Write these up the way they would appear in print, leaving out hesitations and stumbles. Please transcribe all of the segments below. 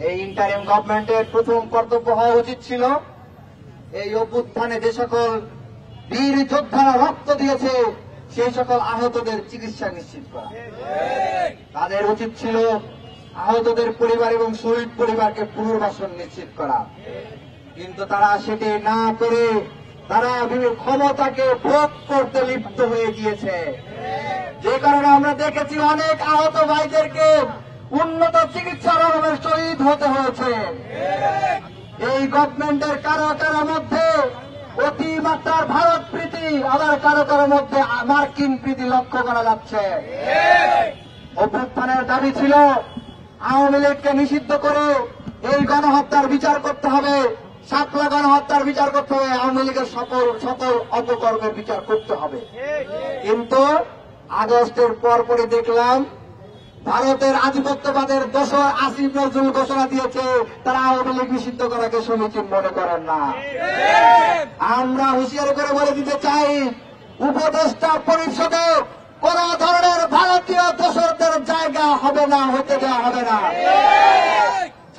এই ইন্টারিম গভর্নমেন্টের প্রথম কর্তব্য হওয়া উচিত ছিল এই অভ্যুত্থানে যে সকল বীর যোদ্ধারা রক্ত দিয়েছে সেই সকল আহতদের চিকিৎসা নিশ্চিত করা। তাদের উচিত ছিল আহতদের পরিবার এবং শহীদ পরিবারকে পুনর্বাসন নিশ্চিত করা, কিন্তু তারা সেটি না করে তারা ক্ষমতাকে ভোগ করতে লিপ্ত হয়ে গিয়েছে। যে কারণে আমরা দেখেছি অনেক আহত ভাইদেরকে উন্নত চিকিৎসার অভাবে শহীদ হতে হয়েছে। এই গভর্নমেন্টের কারো কারো মধ্যে অতিমাত্রার ভারত প্রীতি, আবার কারো কারো মধ্যে মার্কিন প্রীতি লক্ষ্য করা যাচ্ছে। অভ্যুত্থানের দাবি ছিল আওয়ামী লীগকে নিষিদ্ধ করে এই গণহত্যার বিচার করতে হবে, শাপলা গণহত্যার বিচার করতে হবে, আওয়ামী লীগের সকল অপকর্মের বিচার করতে হবে। কিন্তু আগস্টের পরপরই দেখলাম ভারতের আধিপত্যবাদের দোসর আসিফ নজরুল ঘোষণা দিয়েছে তারা আওয়ামী লীগ নিষিদ্ধ করাকে সমীচীন মনে করেন না। আমরা হুঁশিয়ারি করে বলে দিতে চাই, উপদেষ্টা পরিষদে কোন ধরনের ভারতীয় দোসরদের জায়গা হবে না, হতে দেওয়া হবে না।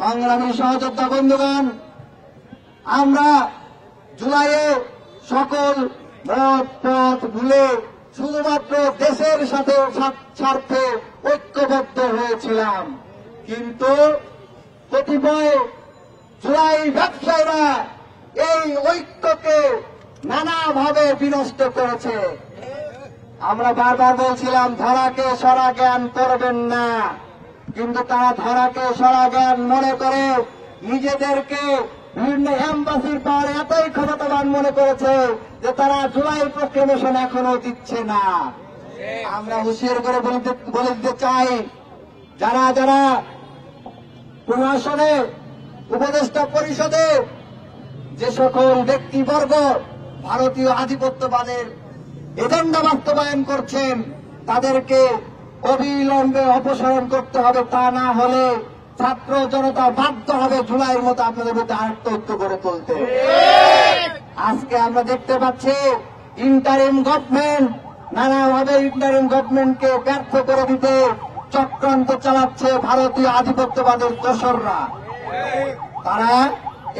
সংগ্রামী সহযোদ্ধা বন্ধুগণ, আমরা জুলাইয়ে সকল মত পথ ভুলে শুধুমাত্র দেশের সাথে স্বার্থে ঐক্যবদ্ধ হয়েছিলাম, কিন্তু কতিপয় জুলাই ব্যবসায়ীরা এই ঐক্যকে নানাভাবে বিনষ্ট করেছে। আমরা বারবার বলছিলাম ধরাকে সরা জ্ঞান করবেন না, কিন্তু তারা ধরাকে সরা জ্ঞান মনে করে নিজেদেরকে বিভিন্ন এম্বাসির পাওয়ার এতই ক্ষমতাবান মনে করেছে যে তারা জুলাই প্রক্লেমেশন এখনো দিচ্ছে না। আমরা হুঁশিয়ার করে বলে দিতে চাই, যারা যারা প্রশাসনে উপদেষ্টা পরিষদে যে সকল ব্যক্তিবর্গ ভারতীয় আধিপত্যবাদের এজেন্ডা বাস্তবায়ন করছেন তাদেরকে অবিলম্বে অপসারণ করতে হবে, তা না হলে ছাত্র জনতা বাধ্য হবে জুলাইয়ের মতো আপনাদের মধ্যে আত্মহত্যা করে তুলতে। আজকে আমরা দেখতে পাচ্ছি ইন্টারিম গভর্নমেন্ট নানাভাবে ইন্টারিম গভর্নমেন্টকে ব্যর্থ করে দিতে চক্রান্ত চালাচ্ছে ভারতীয় আধিপত্যবাদের দোসররা। তারা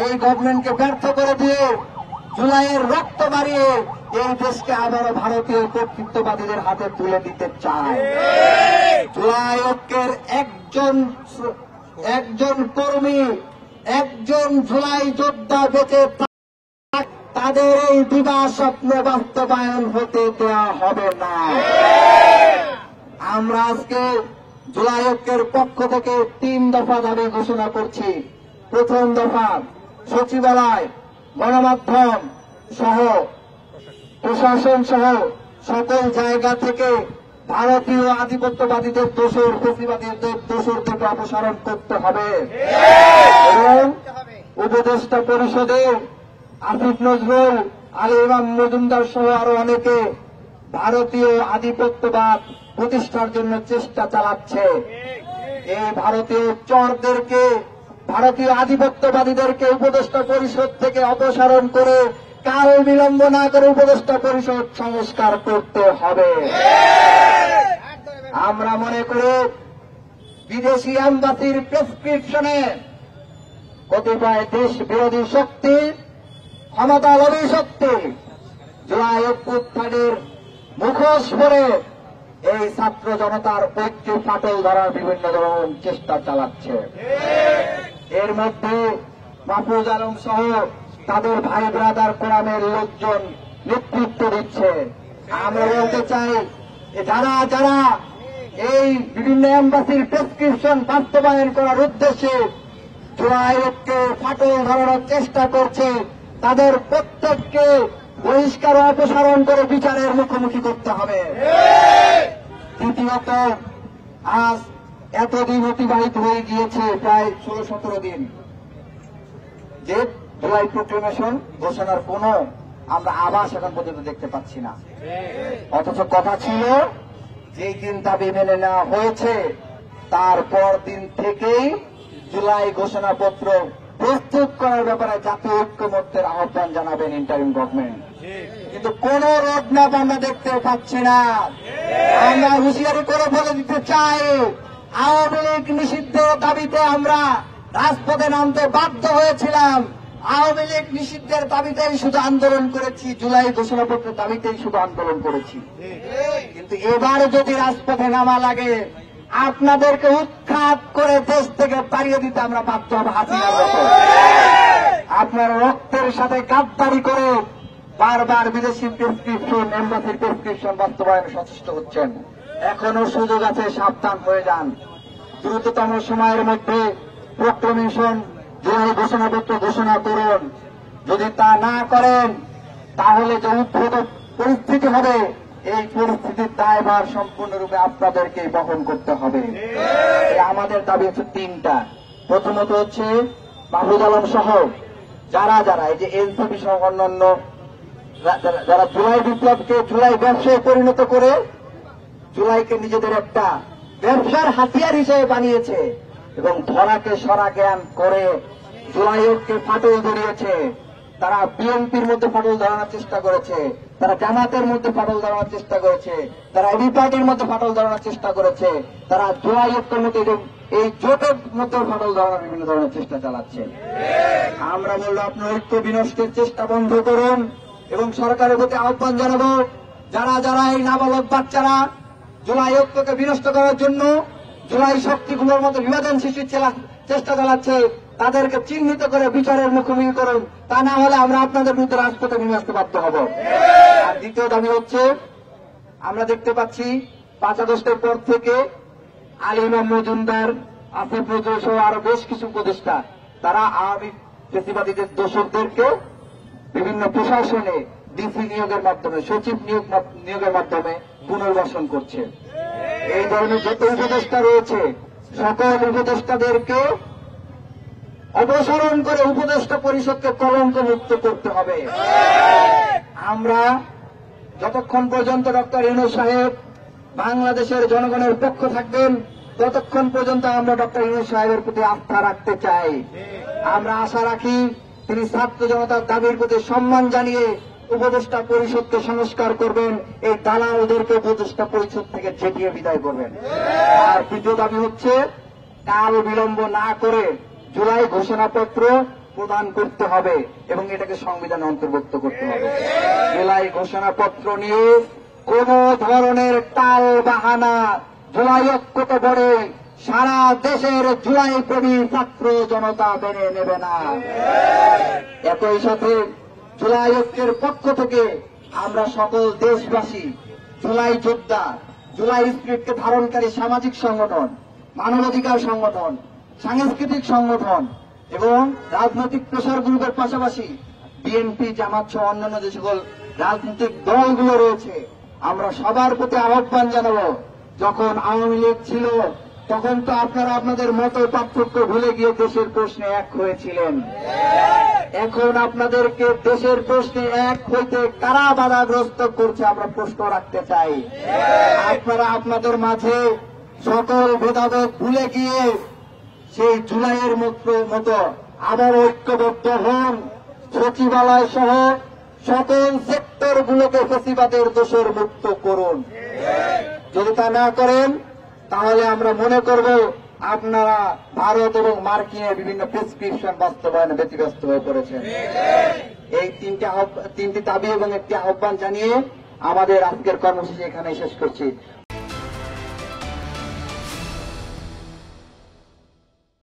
এই গভর্নমেন্টকে ব্যর্থ করে দিয়ে জুলাইয়ের রক্ত বাড়িয়ে এই দেশকে আবারও ভারতীয় কর্তৃত্ববাদীদের হাতে তুলে দিতে চায়। জুলাই ঐক্যের একজন কর্মী, একজন জুলাই যোদ্ধা বেঁচে তাদের এই দিবা স্বপ্ন বাস্তবায়ন হতে দেওয়া হবে না। আমরা আজকে জুলাই ঐক্যের পক্ষ থেকে 3 দফা দাবি ঘোষণা করছি। প্রথম দফা, সচিবালয়, গণমাধ্যম সহ প্রশাসন সহ সকল জায়গা থেকে ভারতীয় আধিপত্যবাদীদের দোসর, ফেসিবাদীদের দোসর থেকে অপসারণ করতে হবে এবং উপদেষ্টা পরিষদে আসিফ নজরুল, আলী ইমাম মজুমদার সহ আরো অনেকে ভারতীয় আধিপত্যবাদ প্রতিষ্ঠার জন্য চেষ্টা চালাচ্ছে। এই ভারতীয় চরদেরকে, ভারতীয় আধিপত্যবাদীদেরকে উপদেষ্টা পরিষদ থেকে অপসারণ করে কাল বিলম্ব না করে উপদেষ্টা পরিষদ সংস্কার করতে হবে। আমরা মনে করি বিদেশি এম্বাসির প্রেসক্রিপশনে কতিপয় দেশ বিরোধী শক্তি, ক্ষমতালোভী শক্তি জুলাই অভ্যুত্থানের মুখোশ পরে এই ছাত্র জনতার ঐক্যে ফাটল ধরার বিভিন্ন ধরনের চেষ্টা চালাচ্ছে। এর মধ্যে মাহফুজ আলম সহ তাদের ভাই ব্রাদার কোরআনের লোকজন নেতৃত্ব দিচ্ছে। আমরা বলতে চাই, যারা যারা এই বিভিন্ন এম্বাসির প্রেসক্রিপশন বাস্তবায়ন করার উদ্দেশ্যে জুলাই ঐক্যে ফাটল ধরানোর চেষ্টা করছে, তাদের প্রত্যেককে বহিষ্কার ও অপসারণ করে বিচারের মুখোমুখি করতে হবে। দ্বিতীয়ত, আজ এতদিন অতিবাহিত হয়ে গিয়েছে, প্রায় 16-17 দিন, যে জুলাই প্রক্লেমেশন ঘোষণার কোন আমরা আভাস এখন পর্যন্ত দেখতে পাচ্ছি না। অথচ কথা ছিল যেই দিন দাবি মেনে নেওয়া হয়েছে তারপর দিন থেকেই জুলাই ঘোষণাপত্র প্রস্তুত করার ব্যাপারে জাতীয় ঐক্যমত্যের আহ্বান জানাবেন ইন্টারিম গভর্নমেন্ট, কিন্তু কোন রোডম্যাপ আমরা দেখতে পাচ্ছি না। আমরা হুঁশিয়ারি করে বলে দিতে চাই, আওয়ামী লীগ নিষিদ্ধের দাবিতে আমরা রাজপথে নামতে বাধ্য হয়েছিলাম। আওয়ামী লীগ নিষিদ্ধের দাবিতেই শুধু আন্দোলন করেছি, জুলাই ঘোষণাপত্রের দাবিতেই শুধু আন্দোলন করেছি। কিন্তু এবার যদি রাজপথে নামা লাগে, আপনাদেরকে উৎখাত করে দেশ থেকে তাড়িয়ে দিতে আমরা বাধ্য হব হাসিনার মতো। আপনার রক্তের সাথে গাদ্দারি করে বারবার বিদেশি প্রেসক্রিপশন, এমবাসির প্রেসক্রিপশন বাস্তবায়নে সচেষ্ট হচ্ছেন। এখনো সুযোগ আছে, সাবধান হয়ে যান। দ্রুততম সময়ের মধ্যে প্রক্লেমেশন, জুলাই ঘোষণাপত্র ঘোষণা করুন। যদি তা না করেন, তাহলে যে উদ্ভূত পরিস্থিতি হবে, এই পরিস্থিতির দায়ভার সম্পূর্ণরূপে আপনাদেরকে বহন করতে হবে। আমাদের দাবি হচ্ছে তিনটা। প্রথমত হচ্ছে মাহফুজ আলম সহ যারা যারা এই যে এনসিপি সহ অন্যান্য যারা জুলাই বিপ্লবকে জুলাই ব্যবসায় পরিণত করে জুলাইকে নিজেদের একটা ব্যবসার হাতিয়ার হিসেবে বানিয়েছে এবং ধরাকে সরা জ্ঞান করে জুলাইকে ফাটল ধরিয়েছে। তারা বিএনপির মধ্যে ফাটল ধরানোর চেষ্টা করেছে, তারা জামাতের মধ্যে ফাটল ধরানোর চেষ্টা করেছে, তারা এবি পার্টির মধ্যে ফাটল ধরানোর চেষ্টা করেছে, তারা জুলাই ঐক্যের মধ্যে এই জোটের মধ্যে ফাটল ধরানোর বিভিন্ন ধরনের চেষ্টা চালাচ্ছে। আমরা বলবো আপনার ঐক্য বিনষ্টের চেষ্টা বন্ধ করুন এবং সরকারের প্রতি আহ্বান জানাবো, যারা যারা এই নাবালক বাচ্চারা জুলাই ঐক্যকে বিনষ্ট করার জন্য জুলাই শক্তিগুলোর মতো বিভাজন সৃষ্টির চেষ্টা চালাচ্ছে, তাদেরকে চিহ্নিত করে বিচারের মুখোমুখি করুন। তা না হলে আমরা আপনাদের বিরুদ্ধে রাজপথে নেমে আসতে বাধ্য হব। আর দ্বিতীয় দাবি হচ্ছে, আমরা দেখতে পাচ্ছি 5 আগস্টের পর থেকে আলী ইমাম মজুমদার, আসিফ নজরুল সহ আরো বেশ কিছু উপদেষ্টা তারা আওয়ামী ফেসিবাদীদের দোষরদেরকে বিভিন্ন প্রশাসনে ডিসি নিয়োগের মাধ্যমে, সচিব নিয়োগের মাধ্যমে পুনর্বাসন করছে। এই ধরনের যত উপদেষ্টা রয়েছে সকল উপদেষ্টাদেরকে অপসারণ করে উপদেষ্টা পরিষদকে কলঙ্ক মুক্ত করতে হবে। আমরা যতক্ষণ পর্যন্ত ডক্টর ইউনূস সাহেব বাংলাদেশের জনগণের পক্ষ থাকবেন, ততক্ষণ পর্যন্ত আমরা ডক্টর ইউনূস সাহেবের প্রতি আস্থা রাখতে চাই। আমরা আশা রাখি তিনি ছাত্র জনতার দাবির প্রতি সম্মান জানিয়ে উপদেষ্টা পরিষদকে সংস্কার করবেন, এই দালালদেরকে উপদেষ্টা পরিষদ থেকে ঝেঁটিয়ে বিদায় করবেন। আর তৃতীয় দাবি হচ্ছে, কাল বিলম্ব না করে জুলাই ঘোষণাপত্র প্রদান করতে হবে এবং এটাকে সংবিধানে অন্তর্ভুক্ত করতে হবে। জুলাই ঘোষণাপত্র নিয়ে কোন ধরনের টাল বাহানা জুলাই ঐক্যতে বড়ে সারা দেশের জুলাই প্রেমী ছাত্র জনতা মেনে নেবে না। একই সাথে জুলাই ঐক্যের পক্ষ থেকে আমরা সকল দেশবাসী, জুলাই যোদ্ধা, জুলাই স্পিরিটকে ধারণকারী সামাজিক সংগঠন, মানবাধিকার সংগঠন, সাংস্কৃতিক সংগঠন এবং রাজনৈতিক প্রেসার গ্রুপের পাশাপাশি বিএনপি, জামাত সহ অন্যান্য যে সকল রাজনৈতিক দলগুলো রয়েছে, আমরা সবার প্রতি আহ্বান জানাবো, যখন আওয়ামী লীগ ছিল তখন তো আপনারা আপনাদের মত পার্থক্য ভুলে গিয়ে দেশের প্রশ্নে এক হয়েছিলেন। এখন আপনাদেরকে দেশের প্রশ্নে এক হইতে কারা বাধাগ্রস্ত করছে আমরা প্রশ্ন রাখতে চাই। আপনারা আপনাদের মাঝে সকল ভেদাভেদ ভুলে গিয়ে সেই জুলাইয়ের মতো আবার ঐক্যবদ্ধ হন, সচিবালয় সহ সকল সেক্টরগুলোকে ফেসিবাদের দোষের মুক্ত করুন। যদি তা না করেন তাহলে আমরা মনে করব আপনারা ভারত এবং মার্কিনের বিভিন্ন প্রেসক্রিপশন বাস্তবায়নে ব্যতিব্যস্ত হয়ে পড়েছেন। এই তিনটি দাবি এবং একটি আহ্বান জানিয়ে আমাদের আজকের কর্মসূচি এখানে শেষ করছি।